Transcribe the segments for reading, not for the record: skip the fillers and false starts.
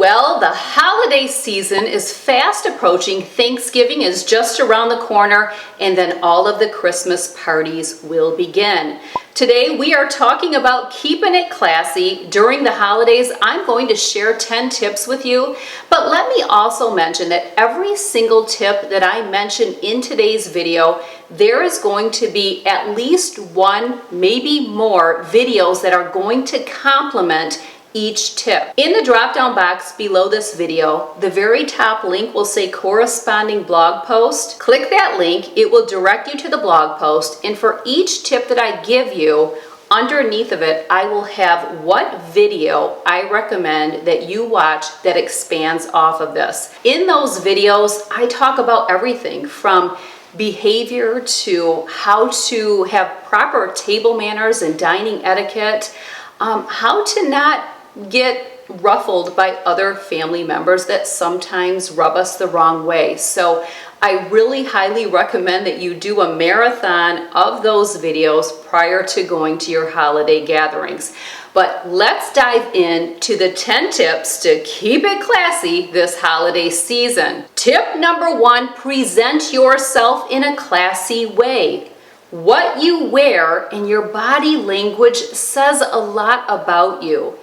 Well, the holiday season is fast approaching. Thanksgiving is just around the corner, and then all of the Christmas parties will begin. Today we are talking about keeping it classy during the holidays. I'm going to share 10 tips with you, but let me also mention that every single tip that I mention in today's video, there is going to be at least one, maybe more videos that are going to complement each tip. In the drop-down box below this video, the very top link will say corresponding blog post. Click that link, it will direct you to the blog post, and for each tip that I give you, underneath of it, I will have what video I recommend that you watch that expands off of this. In those videos, I talk about everything from behavior to how to have proper table manners and dining etiquette, how to not get ruffled by other family members that sometimes rub us the wrong way. So I really highly recommend that you do a marathon of those videos prior to going to your holiday gatherings. But let's dive into the 10 tips to keep it classy this holiday season. Tip number 1, present yourself in a classy way. What you wear and your body language says a lot about you.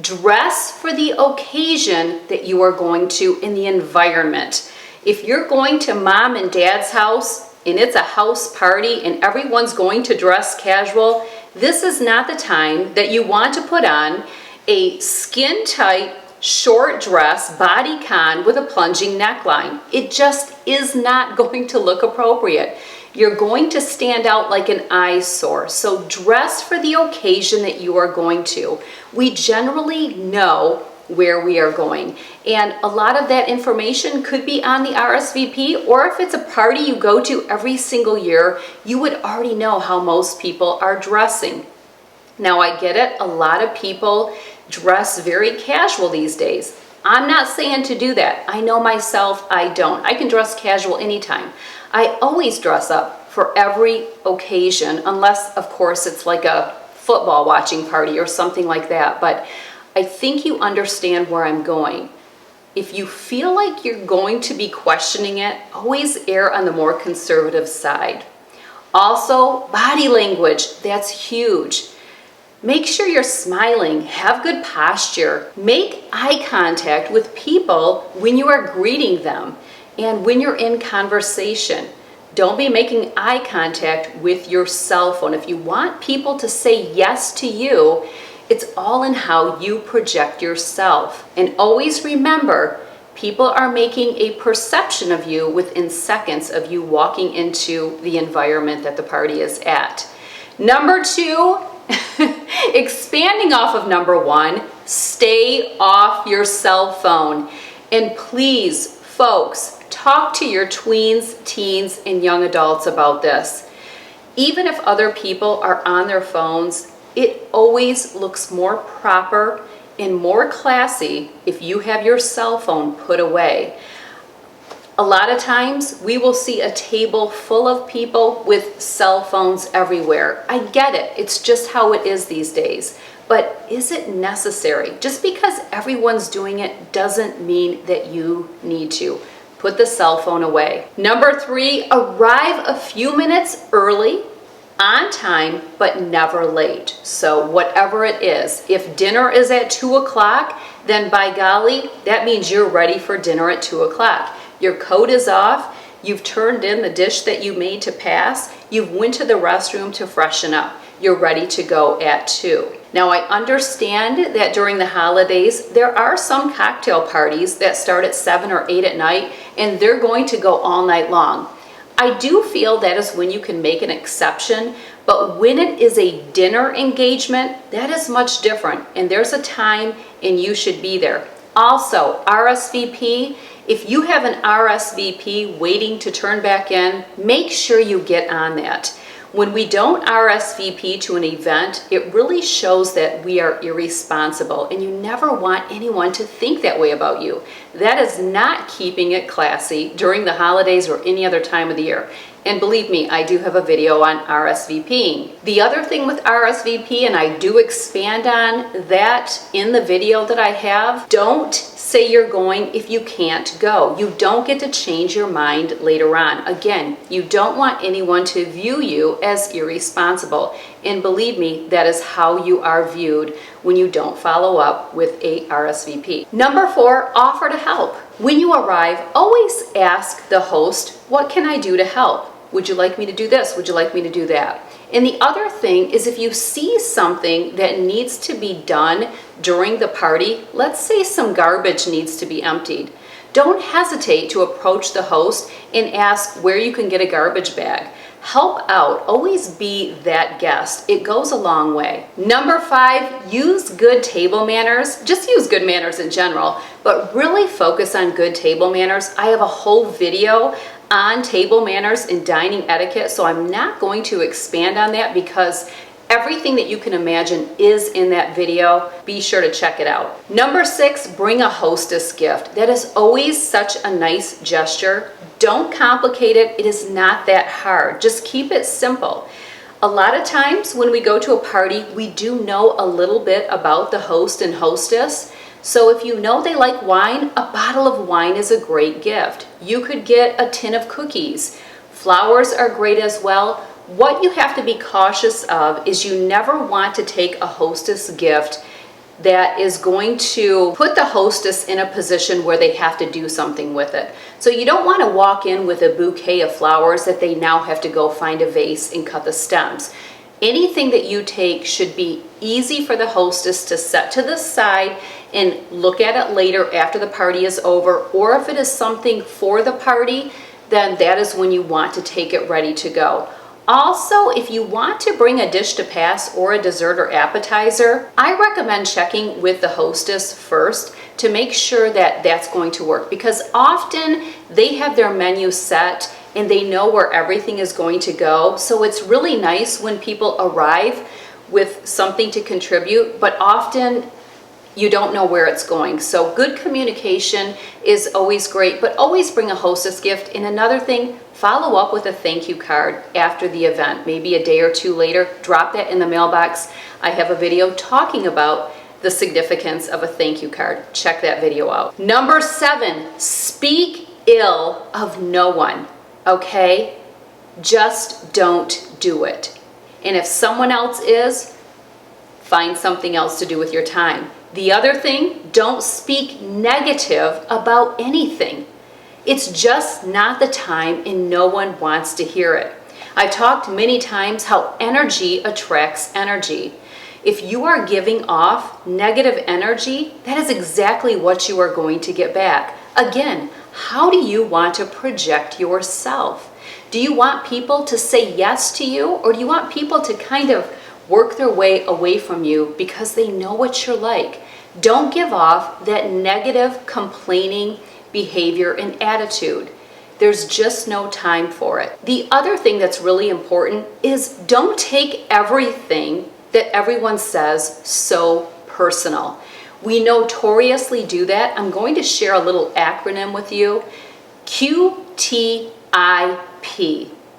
Dress for the occasion that you are going to in the environment. If you're going to mom and dad's house and it's a house party and everyone's going to dress casual, this is not the time that you want to put on a skin-tight short dress bodycon with a plunging neckline. It just is not going to look appropriate. You're going to stand out like an eyesore. So dress for the occasion that you are going to. We generally know where we are going, and a lot of that information could be on the RSVP, or if it's a party you go to every single year, you would already know how most people are dressing. Now I get it, a lot of people dress very casual these days. I'm not saying to do that. I know myself, I don't. I can dress casual anytime. I always dress up for every occasion, unless of course it's like a football watching party or something like that. But I think you understand where I'm going. If you feel like you're going to be questioning it, always err on the more conservative side. Also, body language, that's huge. Make sure you're smiling, have good posture, make eye contact with people when you are greeting them and when you're in conversation. Don't be making eye contact with your cell phone. If you want people to say yes to you, it's all in how you project yourself. And always remember, people are making a perception of you within seconds of you walking into the environment that the party is at. Number 2, expanding off of number 1, stay off your cell phone. And please, folks, talk to your tweens, teens, and young adults about this. Even if other people are on their phones, it always looks more proper and more classy if you have your cell phone put away. A lot of times we will see a table full of people with cell phones everywhere. I get it, it's just how it is these days. But is it necessary? Just because everyone's doing it doesn't mean that you need to. Put the cell phone away. Number 3, arrive a few minutes early, on time, but never late. So whatever it is, if dinner is at 2 o'clock, then by golly, that means you're ready for dinner at 2 o'clock. Your coat is off, you've turned in the dish that you made to pass, you've went to the restroom to freshen up. You're ready to go at 2. Now I understand that during the holidays, there are some cocktail parties that start at 7 or 8 at night, and they're going to go all night long. I do feel that is when you can make an exception, but when it is a dinner engagement, that is much different, and there's a time and you should be there. Also, RSVP, if you have an RSVP waiting to turn back in, make sure you get on that. When we don't RSVP to an event, it really shows that we are irresponsible, and you never want anyone to think that way about you. That is not keeping it classy during the holidays or any other time of the year. And believe me, I do have a video on RSVPing. The other thing with RSVP, and I do expand on that in the video that I have, don't say you're going if you can't go. You don't get to change your mind later on. Again, you don't want anyone to view you as irresponsible. And believe me, that is how you are viewed when you don't follow up with a RSVP. Number 4, offer to help. When you arrive, always ask the host, what can I do to help? Would you like me to do this? Would you like me to do that? And the other thing is, if you see something that needs to be done during the party, let's say some garbage needs to be emptied, don't hesitate to approach the host and ask where you can get a garbage bag. Help out. Always be that guest. It goes a long way. Number 5, use good table manners. Just use good manners in general, but really focus on good table manners. I have a whole video on table manners and dining etiquette, so I'm not going to expand on that because everything that you can imagine is in that video. Be sure to check it out. Number 6, bring a hostess gift. That is always such a nice gesture. Don't complicate it. It is not that hard. Just keep it simple. A lot of times when we go to a party, we do know a little bit about the host and hostess. So if you know they like wine, a bottle of wine is a great gift. You could get a tin of cookies. Flowers are great as well. What you have to be cautious of is you never want to take a hostess gift that is going to put the hostess in a position where they have to do something with it. So you don't want to walk in with a bouquet of flowers that they now have to go find a vase and cut the stems. Anything that you take should be easy for the hostess to set to the side and look at it later after the party is over, or if it is something for the party, then that is when you want to take it ready to go. Also, if you want to bring a dish to pass or a dessert or appetizer, I recommend checking with the hostess first to make sure that that's going to work, because often they have their menu set and they know where everything is going to go. So it's really nice when people arrive with something to contribute, but often you don't know where it's going. So good communication is always great, but always bring a hostess gift. And another thing, follow up with a thank you card after the event. Maybe a day or two later, drop that in the mailbox. I have a video talking about the significance of a thank you card. Check that video out. Number 7, speak ill of no one, okay? Just don't do it. And if someone else is, find something else to do with your time. The other thing, don't speak negative about anything. It's just not the time and no one wants to hear it. I've talked many times how energy attracts energy. If you are giving off negative energy, that is exactly what you are going to get back. Again, how do you want to project yourself? Do you want people to say yes to you, or do you want people to kind of work their way away from you because they know what you're like? Don't give off that negative, complaining behavior and attitude. There's just no time for it. The other thing that's really important is don't take everything that everyone says so personal. We notoriously do that. I'm going to share a little acronym with you. QTIP.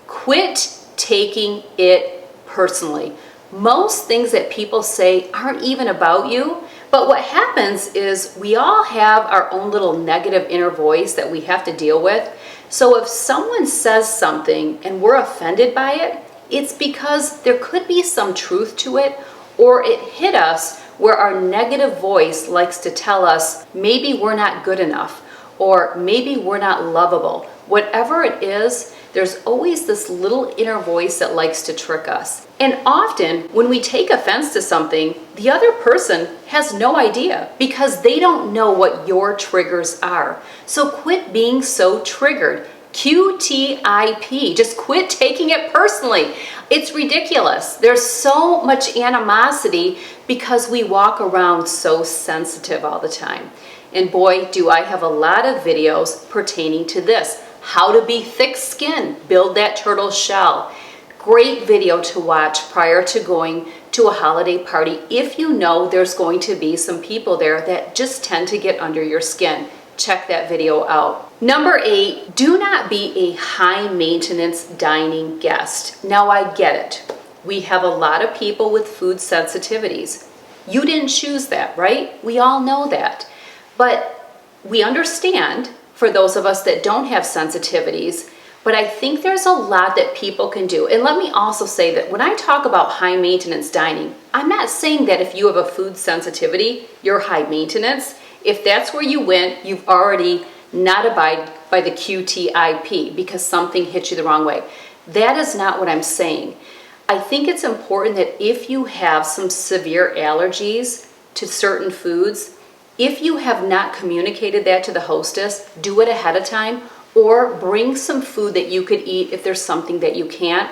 Quit taking it personally. Most things that people say aren't even about you, but what happens is we all have our own little negative inner voice that we have to deal with. So if someone says something and we're offended by it, it's because there could be some truth to it, or it hit us where our negative voice likes to tell us maybe we're not good enough, or maybe we're not lovable. Whatever it is, there's always this little inner voice that likes to trick us. And often when we take offense to something, the other person has no idea because they don't know what your triggers are. So quit being so triggered. QTIP. Just quit taking it personally. It's ridiculous. There's so much animosity because we walk around so sensitive all the time. And boy, do I have a lot of videos pertaining to this. How to be thick-skinned, build that turtle shell. Great video to watch prior to going to a holiday party if you know there's going to be some people there that just tend to get under your skin. check that video out. Number 8, do not be a high maintenance dining guest. Now I get it. We have a lot of people with food sensitivities. You didn't choose that, right? We all know that. But we understand for those of us that don't have sensitivities, but I think there's a lot that people can do. And let me also say that when I talk about high maintenance dining, I'm not saying that if you have a food sensitivity, you're high maintenance. If that's where you went, you've already not abide by the QTIP because something hit you the wrong way. That is not what I'm saying. I think it's important that if you have some severe allergies to certain foods, if you have not communicated that to the hostess, do it ahead of time, or bring some food that you could eat if there's something that you can't.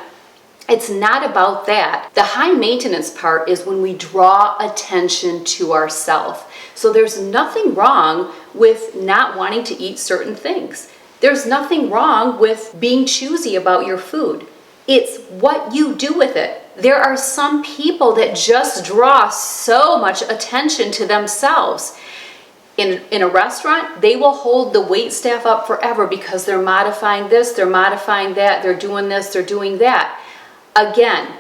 It's not about that. The high maintenance part is when we draw attention to ourselves. So there's nothing wrong with not wanting to eat certain things. There's nothing wrong with being choosy about your food. It's what you do with it. There are some people that just draw so much attention to themselves. In a restaurant, they will hold the wait staff up forever because they're modifying this, they're modifying that, they're doing this, they're doing that. Again,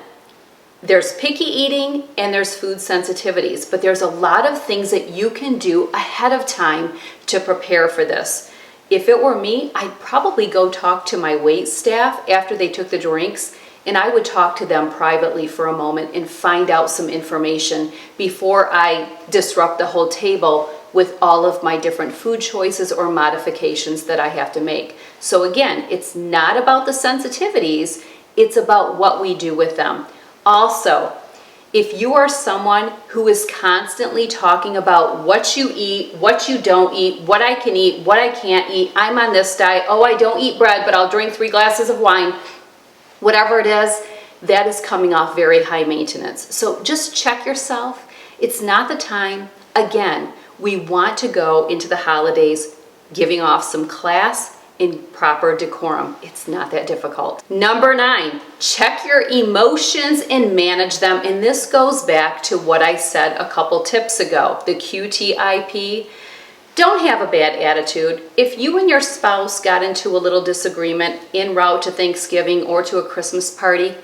there's picky eating and there's food sensitivities, but there's a lot of things that you can do ahead of time to prepare for this. If it were me, I'd probably go talk to my wait staff after they took the drinks, and I would talk to them privately for a moment and find out some information before I disrupt the whole table with all of my different food choices or modifications that I have to make. So again, it's not about the sensitivities, it's about what we do with them. Also, if you are someone who is constantly talking about what you eat, what you don't eat, what I can eat, what I can't eat, I'm on this diet, oh, I don't eat bread, but I'll drink 3 glasses of wine, whatever it is, that is coming off very high maintenance. So just check yourself. It's not the time. Again, we want to go into the holidays giving off some class and proper decorum. It's not that difficult. Number 9, check your emotions and manage them. And this goes back to what I said a couple tips ago, the QTIP. Don't have a bad attitude. If you and your spouse got into a little disagreement en route to Thanksgiving or to a Christmas party,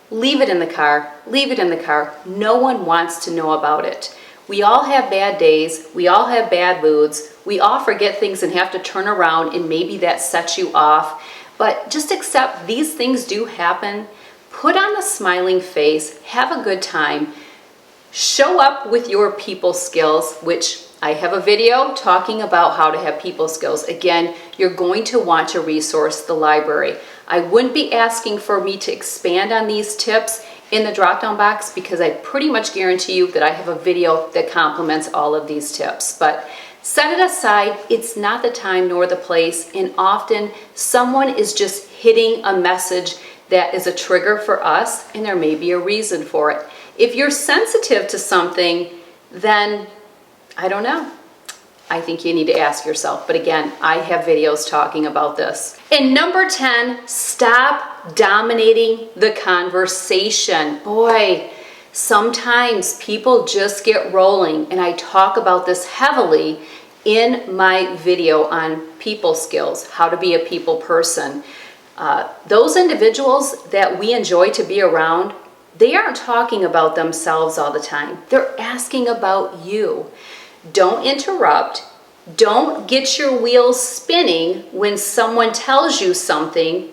leave it in the car. Leave it in the car. No one wants to know about it. We all have bad days, we all have bad moods, we all forget things and have to turn around, and maybe that sets you off. But just accept these things do happen. Put on a smiling face, have a good time, show up with your people skills, which I have a video talking about how to have people skills. Again, you're going to want to resource the library. I wouldn't be asking for me to expand on these tips in the drop-down box because I pretty much guarantee you that I have a video that complements all of these tips. But set it aside, it's not the time nor the place, and often someone is just hitting a message that is a trigger for us, and there may be a reason for it. If you're sensitive to something, then I don't know. I think you need to ask yourself. But again, I have videos talking about this. And number 10, stop dominating the conversation. Boy, sometimes people just get rolling, and I talk about this heavily in my video on people skills, how to be a people person. Those individuals that we enjoy to be around, they aren't talking about themselves all the time. They're asking about you. Don't interrupt. Don't get your wheels spinning when someone tells you something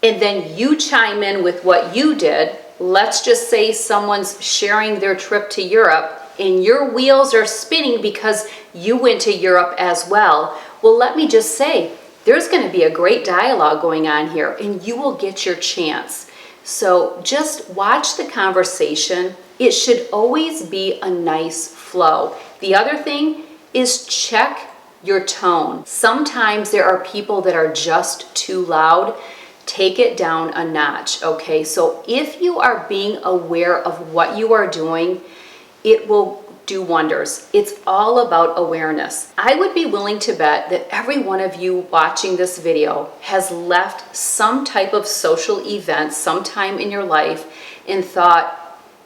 and then you chime in with what you did. Let's just say someone's sharing their trip to Europe and your wheels are spinning because you went to Europe as well. Well, let me just say, there's going to be a great dialogue going on here and you will get your chance. So just watch the conversation. It should always be a nice flow. The other thing is check your tone. Sometimes there are people that are just too loud. Take it down a notch, okay? So if you are being aware of what you are doing, it will do wonders. It's all about awareness. I would be willing to bet that every one of you watching this video has left some type of social event sometime in your life and thought,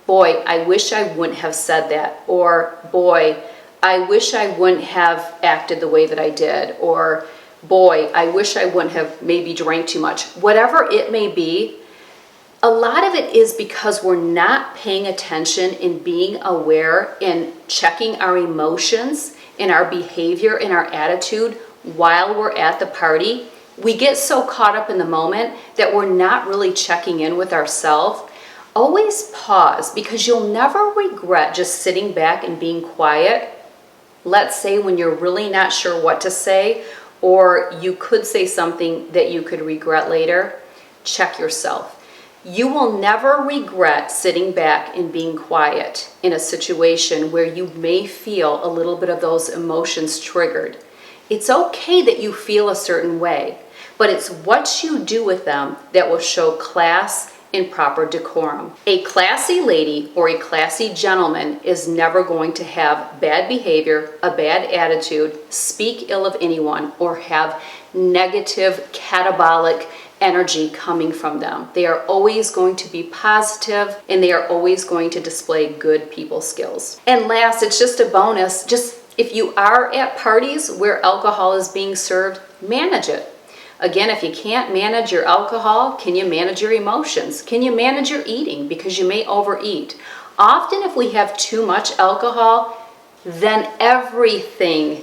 boy, I wish I wouldn't have said that, or boy, I wish I wouldn't have acted the way that I did, or boy, I wish I wouldn't have maybe drank too much. Whatever it may be, a lot of it is because we're not paying attention and being aware and checking our emotions and our behavior and our attitude while we're at the party. We get so caught up in the moment that we're not really checking in with ourselves. Always pause, because you'll never regret just sitting back and being quiet. Let's say when you're really not sure what to say, or you could say something that you could regret later. Check yourself. You will never regret sitting back and being quiet in a situation where you may feel a little bit of those emotions triggered. It's okay that you feel a certain way, but it's what you do with them that will show class and proper decorum. A classy lady or a classy gentleman is never going to have bad behavior, a bad attitude, speak ill of anyone, or have negative catabolic energy coming from them. They are always going to be positive, and they are always going to display good people skills. And last, it's just a bonus, just if you are at parties where alcohol is being served, manage it. Again, if you can't manage your alcohol, can you manage your emotions? Can you manage your eating? Because you may overeat. Often if we have too much alcohol, then everything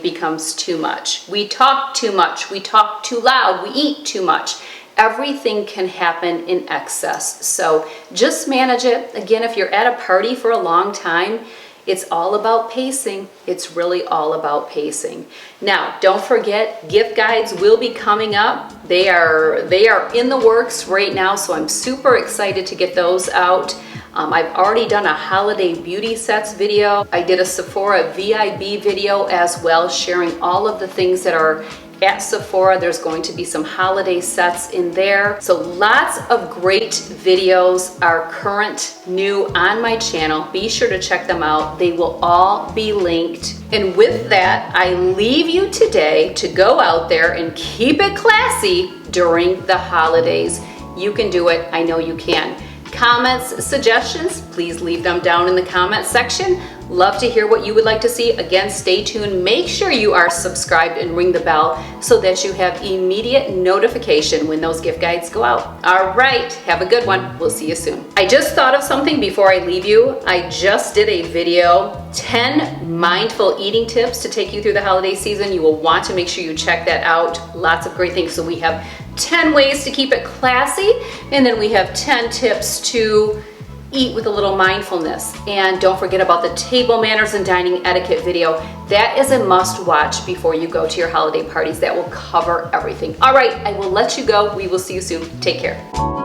becomes too much. We talk too much, we talk too loud, we eat too much. Everything can happen in excess. So just manage it. Again, if you're at a party for a long time, it's all about pacing. It's really all about pacing. Now, don't forget, gift guides will be coming up. They are in the works right now, so I'm super excited to get those out. I've already done a holiday beauty sets video. I did a Sephora VIB video as well, sharing all of the things that are at Sephora. There's going to be some holiday sets in there. So lots of great videos are current, new on my channel. Be sure to check them out. They will all be linked. And with that, I leave you today to go out there and keep it classy during the holidays. You can do it. I know you can. Comments, suggestions, please leave them down in the comment section. Love to hear what you would like to see. Again, stay tuned. Make sure you are subscribed and ring the bell so that you have immediate notification when those gift guides go out. All right, have a good one. We'll see you soon. I just thought of something before I leave you. I just did a video, 10 mindful eating tips to take you through the holiday season. You will want to make sure you check that out. Lots of great things. So we have 10 ways to keep it classy, and then we have 10 tips to eat with a little mindfulness. And don't forget about the table manners and dining etiquette video. That is a must watch before you go to your holiday parties. That will cover everything. All right, I will let you go. We will see you soon. Take care.